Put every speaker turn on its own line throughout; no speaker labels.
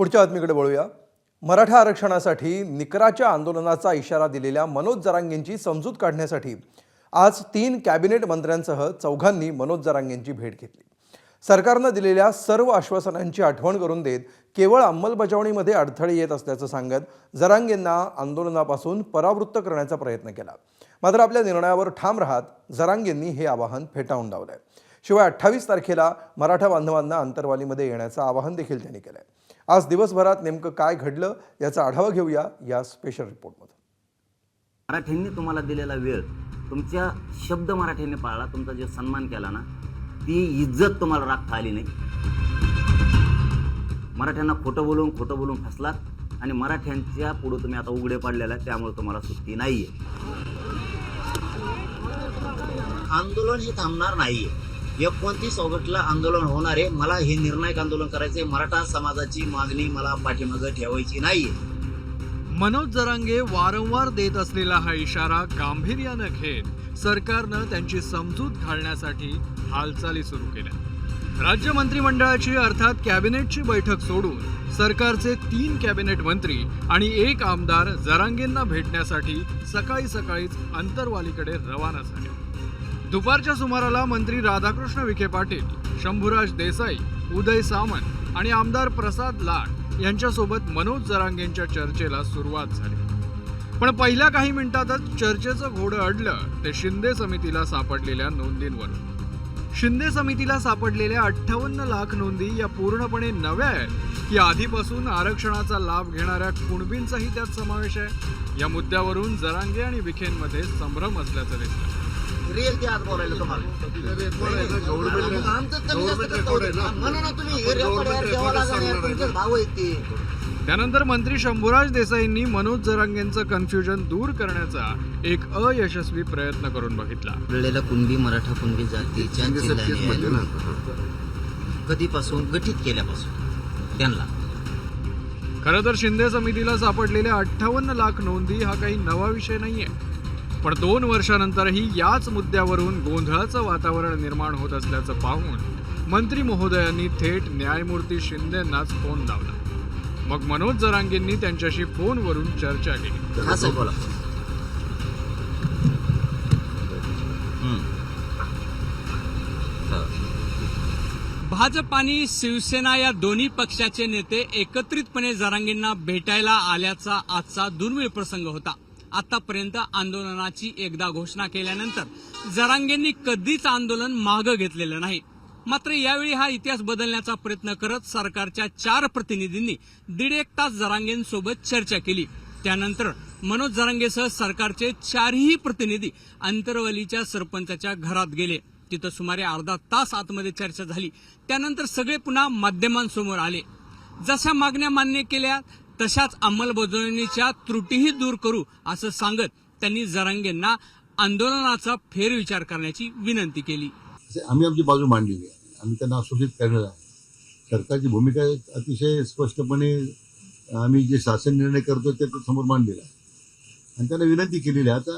पुढच्या बातमीकडे वळूया। मराठा आरक्षणासाठी निकराच्या आंदोलनाचा इशारा दिलेल्या मनोज जरांगेंची समजूत काढण्यासाठी आज 3 कॅबिनेट मंत्र्यांसह चौघांनी मनोज जरांगेंची भेट घेतली। सरकारने दिलेल्या सर्व आश्वासनांची आठवण करून देत केवळ अंमलबजावणीमध्ये अडथळे येत असल्याचं सांगत जरांगेंना आंदोलनापासून परावृत्त करण्याचा प्रयत्न केला। मात्र आपल्या निर्णयावर ठाम राहत जरांगेंनी हे आवाहन फेटाळून लावलंय। शिवाय 28 तारखेला मराठा बांधवांना अंतरवालीमध्ये येण्याचं आवाहन देखील त्यांनी केलंय। आज दिवसभरात नेमकं काय घडलं याचा आढावा घेऊया या स्पेशल रिपोर्टमध्ये।
मराठ्यांनी तुम्हाला दिलेला वेळ, तुमच्या शब्द मराठ्यांनी पाळला, तुमचा जो सन्मान केला ना, ती इज्जत तुम्हाला राखता आली नाही। मराठ्यांना खोटं बोलून फसलात आणि मराठ्यांच्या पुढे तुम्ही आता उघडे पडलेला, त्यामुळे तुम्हाला सुट्टी नाहीये। आंदोलन हे थांबणार नाहीये। 29 ऑगस्टला आंदोलन होणार आहे। मला हे निर्णायक आंदोलन करायचे। मराठा समाजाची मागणी मला पाठीमागे ठेवायची नाहीये।
मनोज जरांगे वारंवार देत असलेला हा इशारा गांभीर्याने घेत सरकारनं त्यांची समजूत घालण्यासाठी हालचाली सुरू केल्या। राज्य मंत्रिमंडळाची अर्थात कॅबिनेटची बैठक सोडून सरकारचे 3 कॅबिनेट मंत्री आणि 1 आमदार जरांगेंना भेटण्यासाठी सकाळीच अंतरवालीकडे रवाना झाले। दुपारच्या सुमाराला मंत्री राधाकृष्ण विखे पाटील, शंभूराज देसाई, उदय सामंत आणि आमदार प्रसाद लाड यांच्यासोबत मनोज जरांगेंच्या चर्चेला सुरुवात झाली। पण पहिल्या काही मिनिटातच चर्चेचं घोडं अडलं ते शिंदे समितीला सापडलेल्या नोंदींवरून। शिंदे समितीला सापडलेल्या 58 लाख नोंदी या पूर्णपणे नव्या आहेत की आधीपासून आरक्षणाचा लाभ घेणाऱ्या कुणबींचाही त्यात समावेश आहे? या मुद्द्यावरून जरांगे आणि विखेंमध्ये संभ्रम असल्याचं दिसलं।
रिअल आज बोलायला तुम्हाला
त्यानंतर मंत्री शंभूराज देसाईंनी मनोज जरांगेंचं कन्फ्युजन दूर करण्याचा एक अयशस्वी प्रयत्न करून बघितला।
कुणबी मराठा कुणबी जातीच्या जिल्ह्याने कधीपासून गठीत केल्यापासून त्यांना
खरं तर शिंदे समितीला सापडलेल्या 58 लाख नोंदी हा काही नवा विषय नाहीये। पण 2 वर्षानंतरही याच मुद्द्यावरून गोंधळाचं वातावरण निर्माण होत असल्याचं पाहून मंत्री महोदयांनी थेट न्यायमूर्ती शिंदेंनाच फोन लावला। मग मनोज जरांगेंनी त्यांच्याशी फोनवरून चर्चा केली।
भाजप आणि शिवसेना या दोन्ही पक्षाचे नेते एकत्रितपणे जरांगेंना भेटायला आल्याचा आजचा दुर्मिळ प्रसंग होता। आतापर्यंत आंदोलनाची एकदा घोषणा केल्यानंतर जरांगेंनी कधीच आंदोलन मागे घेतलेलं नाही। मात्र यावेळी हा इतिहास बदलण्याचा प्रयत्न करत सरकारच्या 4 प्रतिनिधींनी 1.5 तास जरांगेंसोबत चर्चा केली। त्यानंतर मनोज जरांगेसह सरकारचे 4ही प्रतिनिधी अंतरवलीच्या सरपंचाच्या घरात गेले। तिथं सुमारे अर्धा तास आतमध्ये चर्चा झाली। त्यानंतर सगळे पुन्हा माध्यमांसमोर आले। जशा मागण्या मान्य केल्या तशाच अंमलबजावणीच्या त्रुटीही दूर करू असं सांगत त्यांनी जरांगेंना आंदोलनाचा फेरविचार करण्याची विनंती केली।
आम्ही आमची बाजू मांडलेली आहे। आम्ही त्यांना आश्वासित करणार आहे। सरकारची भूमिका अतिशय स्पष्टपणे आम्ही जे शासन निर्णय करतो ते समोर मांडलेला आहे आणि त्यांना विनंती केलेली आहे। आता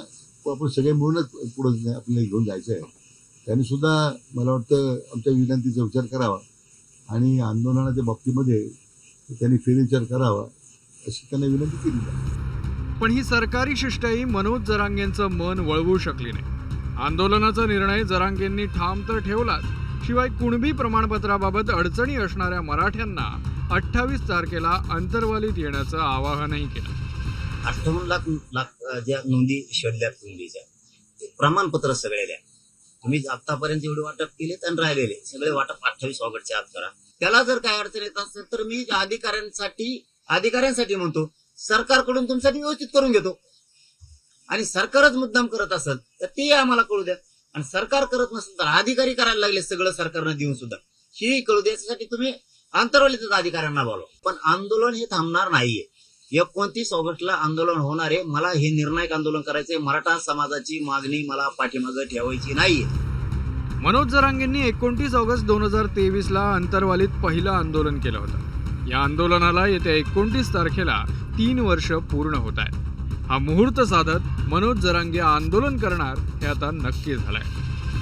आपण सगळे मिळूनच पुढे आपल्याला घेऊन जायचं आहे। त्यांनी सुद्धा मला वाटतं आमच्या विनंतीचा विचार करावा आणि आंदोलनाच्या बाबतीमध्ये त्यांनी फेरविचार करावा अशी त्यांना विनंती केली आहे।
पण ही सरकारी शिष्टाई मनोज जरांगेंचं मन वळवू शकली नाही। आंदोलनाचा निर्णय जरांगेंनी ठाम तर ठेवलाच, शिवाय कुणबी प्रमाणपत्राबाबत अडचणी असणाऱ्या मराठ्यांना 28 तारखेला अंतरवालीत येण्याचं आवाहनही केलं।
58 लाख ज्या नोंदी शोधल्या कुणबीच्या, प्रमाणपत्र सगळे द्या। तुम्ही आतापर्यंत जेवढे वाटप केले आणि राहिलेले सगळे वाटप 28 ऑगस्टच्या आत करा। त्याला जर काय अडचण येत असेल तर मी अधिकाऱ्यांसाठी म्हणतो, सरकारकडून तुमच्यासाठी व्यवस्थित करून घेतो आणि सरकारच मुद्दाम करत असेल तर ते आम्हाला कळू द्या। आणि सरकार करत नसेल तर अधिकारी करायला लागले सगळं सरकारनं देऊन सुद्धा ही कळू द्या। यासाठी तुम्ही अंतरवालीतच अधिकाऱ्यांना बोलवा। पण आंदोलन हे थांबणार नाहीये। 29 ऑगस्टला आंदोलन होणार आहे। मला हे निर्णायक आंदोलन करायचंय। मराठा समाजाची मागणी मला पाठीमागे ठेवायची नाहीये।
मनोज जरांगेंनी 29 ऑगस्ट 2023ला अंतरवालीत पहिलं आंदोलन केलं होतं। या आंदोलनाला येत्या 29 तारखेला 3 वर्ष पूर्ण होत आहेत। हा मुहूर्त साधत मनोज जरांगे आंदोलन करणार हे आता नक्की झालंय।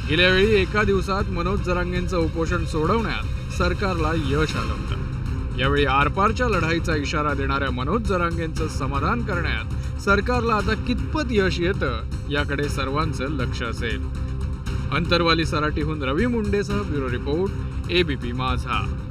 गेल्या वेळी एका दिवसात मनोज जरांगेंचं उपोषण सोडवण्यात सरकारला यश आलं होतं। यावेळी आरपारच्या लढाईचा इशारा देणाऱ्या मनोज जरांगेंचं समाधान करण्यात सरकारला आता कितपत यश येतं याकडे सर्वांचं लक्ष असेल. अंतरवाली सराटीहून रवी मुंडेसह ब्युरो रिपोर्ट, ABP माझा.